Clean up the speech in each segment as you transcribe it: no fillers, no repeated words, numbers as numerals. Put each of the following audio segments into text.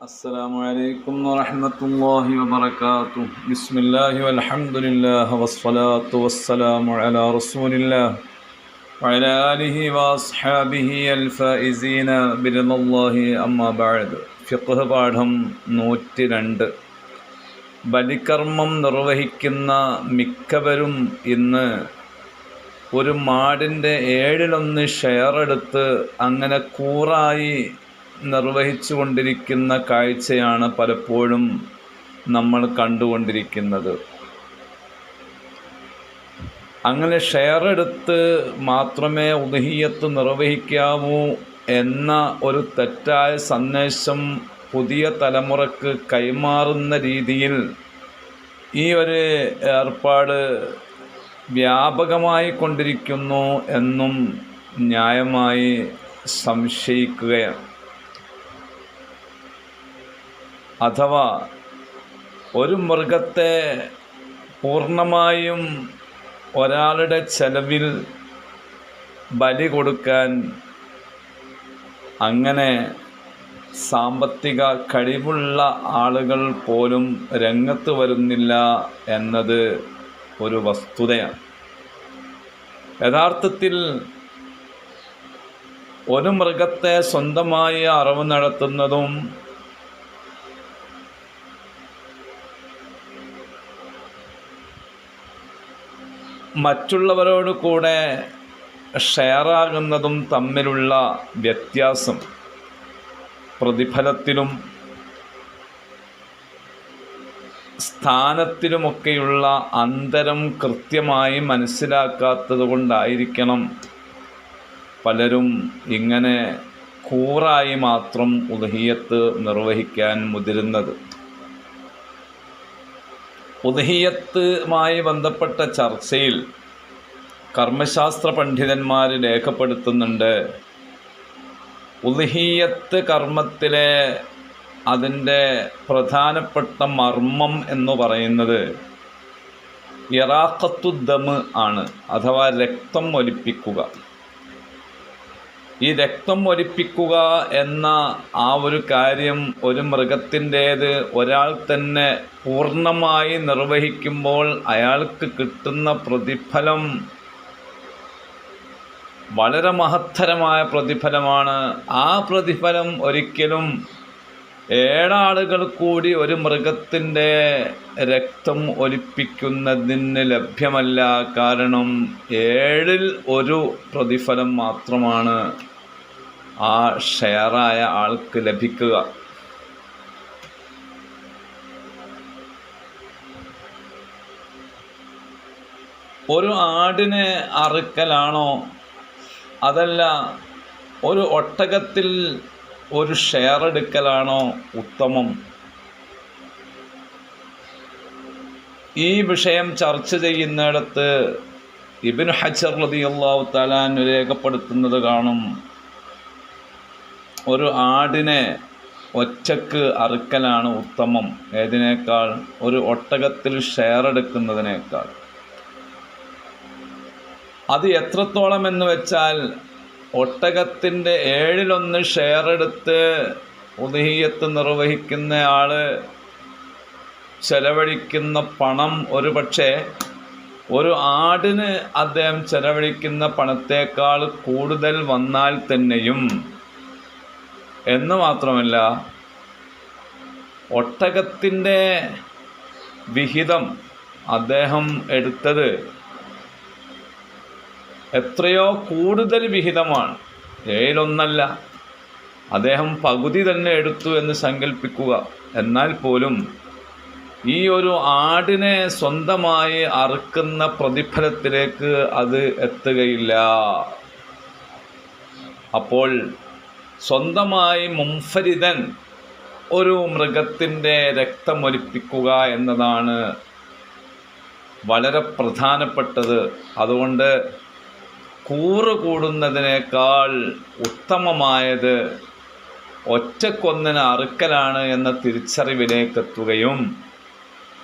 السلام عليكم ورحمة الله وبركاته. بسم الله والحمد لله والصلاة والسلام على رسول الله وعلى آله وأصحابه الفائزين برضا الله أما بعد. ഫിഖ്ഹ് പാഠം 102. ബലികർമ്മം നിർവഹിക്കുന്ന മിക്കവരും ഇന്ന് ഒരു മാടിൻ്റെ 1/7 ഷെയർ എടുത്ത് അങ്ങനെ കൂറായി നിർവഹിച്ചു കൊണ്ടിരിക്കുന്ന കാഴ്ചയാണ് പലപ്പോഴും നമ്മൾ കണ്ടുകൊണ്ടിരിക്കുന്നത്. അങ്ങനെ ഷെയർ എടുത്ത് മാത്രമേ ഉദ്ഹിയ്യത്ത് നിർവഹിക്കാവൂ എന്ന ഒരു തെറ്റായ സന്ദേശം പുതിയ തലമുറക്ക് കൈമാറുന്ന രീതിയിൽ ഈ ഒരു ഏർപ്പാട് വ്യാപകമായി കൊണ്ടിരിക്കുന്നു എന്നും ന്യായമായി സംശയിക്കുകയാണ്. അഥവാ ഒരു മൃഗത്തെ പൂർണ്ണമായും ഒരാളുടെ ചെലവിൽ ബലി കൊടുക്കാൻ അങ്ങനെ സാമ്പത്തിക കഴിവുള്ള ആളുകൾ പോലും രംഗത്ത് വരുന്നില്ല എന്നത് ഒരു വസ്തുതയാണ്. യഥാർത്ഥത്തിൽ ഒരു മൃഗത്തെ സ്വന്തമായി അറവ് നടത്തുന്നതും മറ്റുള്ളവരോട് കൂടെ ഷെയറാകുന്നതും തമ്മിലുള്ള വ്യത്യാസം പ്രതിഫലത്തിലും സ്ഥാനത്തിലുമൊക്കെയുള്ള അന്തരം കൃത്യമായി മനസ്സിലാക്കാത്തത് കൊണ്ടായിരിക്കണം പലരും ഇങ്ങനെ കൂറായി മാത്രം ഉദ്ഹിയ്യത്ത് നിർവഹിക്കാൻ മുതിരുന്നത്. ഉദ്ഹിയ്യത്തുമായി ബന്ധപ്പെട്ട ചർച്ചയിൽ കർമ്മശാസ്ത്ര പണ്ഡിതന്മാർ രേഖപ്പെടുത്തുന്നുണ്ട്, ഉദ്ഹിയ്യത്ത് കർമ്മത്തിലെ അതിൻ്റെ പ്രധാനപ്പെട്ട മർമ്മം എന്ന് പറയുന്നത് ഇറാഖത്തുദ്ദമ് ആണ്, അഥവാ രക്തം ഒലിപ്പിക്കുക. ഈ രക്തം ഒലിപ്പിക്കുക എന്ന ആ ഒരു കാര്യം ഒരു മൃഗത്തിൻ്റേത് ഒരാൾ തന്നെ പൂർണ്ണമായി നിർവഹിക്കുമ്പോൾ അയാൾക്ക് കിട്ടുന്ന പ്രതിഫലം വളരെ മഹത്തരമായ പ്രതിഫലമാണ്. ആ പ്രതിഫലം ഒരിക്കലും 7 ആളുകൾ കൂടി ഒരു മൃഗത്തിൻ്റെ രക്തം ഒലിപ്പിക്കുന്നതിന് ലഭ്യമല്ല. കാരണം 7ൽ 1 പ്രതിഫലം മാത്രമാണ് ആ ഷെയറായ ആൾക്ക് ലഭിക്കുക. ഒരു ആടിനെ അറുക്കലാണോ, അതല്ല ഒരു ഒട്ടകത്തിൽ ഒരു ഷെയർ എടുക്കലാണോ ഉത്തമം? ഈ വിഷയം ചർച്ച ചെയ്യുന്നിടത്ത് ഇബ്നു ഹജർ റളിയല്ലാഹു തആല അൻഹു രേഖപ്പെടുത്തുന്നത് കാണും, ഒരു ആടിനെ ഒറ്റക്ക് അറുക്കലാണ് ഉത്തമം ഏതിനേക്കാൾ, ഒരു ഒട്ടകത്തിൽ ഷെയർ എടുക്കുന്നതിനേക്കാൾ. അത് എത്രത്തോളം എന്ന് വെച്ചാൽ ഒട്ടകത്തിൻ്റെ 7ൽ 1 ഷെയർ എടുത്ത് ഉദ്ഹിയ്യത്ത് നിർവഹിക്കുന്ന ആൾ ചെലവഴിക്കുന്ന പണം ഒരു പക്ഷേ ഒരു ആടിന് അദ്ദേഹം ചെലവഴിക്കുന്ന പണത്തേക്കാൾ കൂടുതൽ വന്നാൽ തന്നെയും, എന്ന് മാത്രമല്ല ഒട്ടകത്തിൻ്റെ വിഹിതം അദ്ദേഹം എടുത്തത് എത്രയോ കൂടുതൽ വിഹിതമാണ്. 7ൽ 1 അദ്ദേഹം പകുതി തന്നെ എടുത്തു എന്ന് സങ്കല്പിക്കുക. എന്നാൽ പോലും ഈ ഒരു ആടിനെ സ്വന്തമായി അറുക്കുന്ന പ്രതിഫലത്തിലേക്ക് അത് എത്തുകയില്ല. അപ്പോൾ സ്വന്തമായി മുൻഫരിദൻ ഒരു മൃഗത്തിൻ്റെ രക്തമൊലിപ്പിക്കുക എന്നതാണ് വളരെ പ്രധാനപ്പെട്ടത്. അതുകൊണ്ട് കൂറ് കൂടുന്നതിനേക്കാൾ ഉത്തമമായത് ഒറ്റക്കൊന്നിന് അറുക്കലാണ് എന്ന തിരിച്ചറിവിലേക്കെത്തുകയും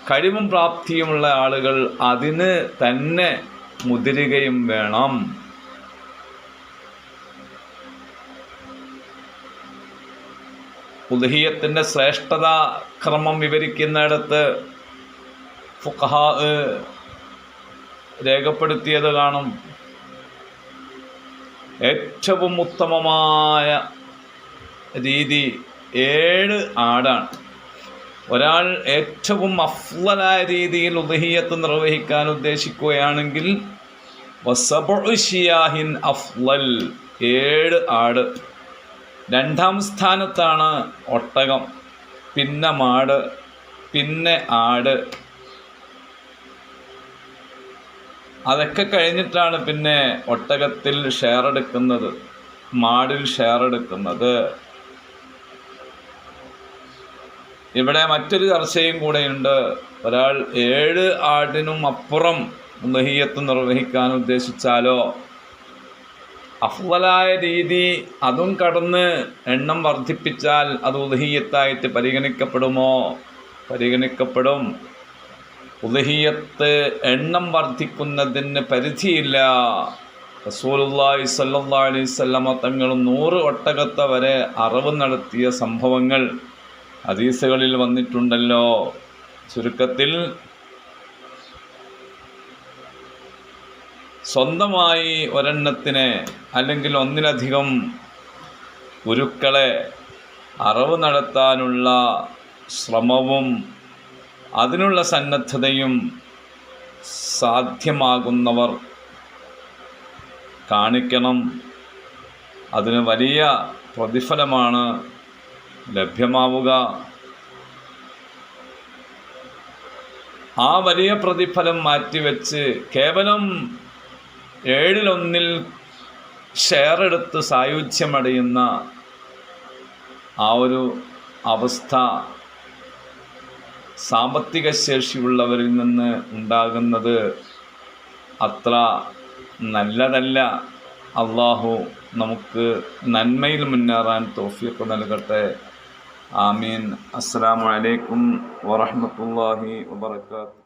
കഴിവും പ്രാപ്തിയുമുള്ള ആളുകൾ അതിന് തന്നെ മുതിരുകയും വേണം. ഉദ്ഹിയ്യത്തിൻ്റെ ശ്രേഷ്ഠത ക്രമം വിവരിക്കുന്നിടത്ത് ഫുഖഹാ രേഖപ്പെടുത്തിയത് കാണും. ഏറ്റവും ഉത്തമമായ രീതി 7 ആടാണ്. ഒരാൾ ഏറ്റവും അഫ്ളലായ രീതിയിൽ ഉദ്ഹിയ്യത്ത് നിർവഹിക്കാൻ ഉദ്ദേശിക്കുകയാണെങ്കിൽ വസബ്ഉ ശിയാഹിൻ അഫ്ളൽ, 7 ആട്. 2ാം സ്ഥാനത്താണ് ഒട്ടകം, പിന്നെ മാട്, പിന്നെ ആട്. അതൊക്കെ കഴിഞ്ഞിട്ടാണ് പിന്നെ ഒട്ടകത്തിൽ ഷെയർ എടുക്കുന്നത്, മാടിൽ ഷെയർ എടുക്കുന്നത്. ഇവിടെ മറ്റൊരു ചർച്ചയും കൂടെയുണ്ട്. ഒരാൾ 7 ആടിനും അപ്പുറം ഉദ്ഹിയ്യത്ത് നിർവഹിക്കാൻ ഉദ്ദേശിച്ചാലോ, അഫ്ളലായ രീതി അതും കടന്ന് എണ്ണം വർദ്ധിപ്പിച്ചാൽ അത് ഉദ്ഹിയ്യത്തായിട്ട് പരിഗണിക്കപ്പെടുമോ? പരിഗണിക്കപ്പെടും. ഉദ്ഹിയ്യത്ത് എണ്ണം വർദ്ധിക്കുന്നതിന് പരിധിയില്ല. റസൂലുള്ളാഹി സ്വല്ലല്ലാഹു അലൈഹി വസല്ലമ തങ്ങൾ 100 ഒട്ടകത്തെ വരെ അറവ് നടത്തിയ സംഭവങ്ങൾ ഹദീസുകളിൽ വന്നിട്ടുണ്ടല്ലോ. ചുരുക്കത്തിൽ സ്വന്തമായി ഒരെണ്ണത്തിനെ അല്ലെങ്കിൽ ഒന്നിലധികം ഉരുക്കളെ അറവ് നടത്താനുള്ള ശ്രമവും അതിനുള്ള സന്നദ്ധതയും സാധ്യമാകുന്നവർ കാണിക്കണം. അതിന് വലിയ പ്രതിഫലമാണ് ലഭ്യമാവുക. ആ വലിയ പ്രതിഫലം മാറ്റിവെച്ച് കേവലം 7-1 ഷെയർ എടുത്ത് സായുജ്യമടയുന്ന ആ ഒരു അവസ്ഥ സാമ്പത്തിക ശേഷിയുള്ളവരിൽ നിന്ന് ഉണ്ടാകുന്നത് അത്ര നല്ലതല്ല. അള്ളാഹു നമുക്ക് നന്മയിൽ മുന്നേറാൻ തൗഫീഖ് നൽകട്ടെ. ആമീൻ. അസ്സലാമു അലൈക്കും വറഹ്മത്തുള്ളാഹി വബറകാതുഹു.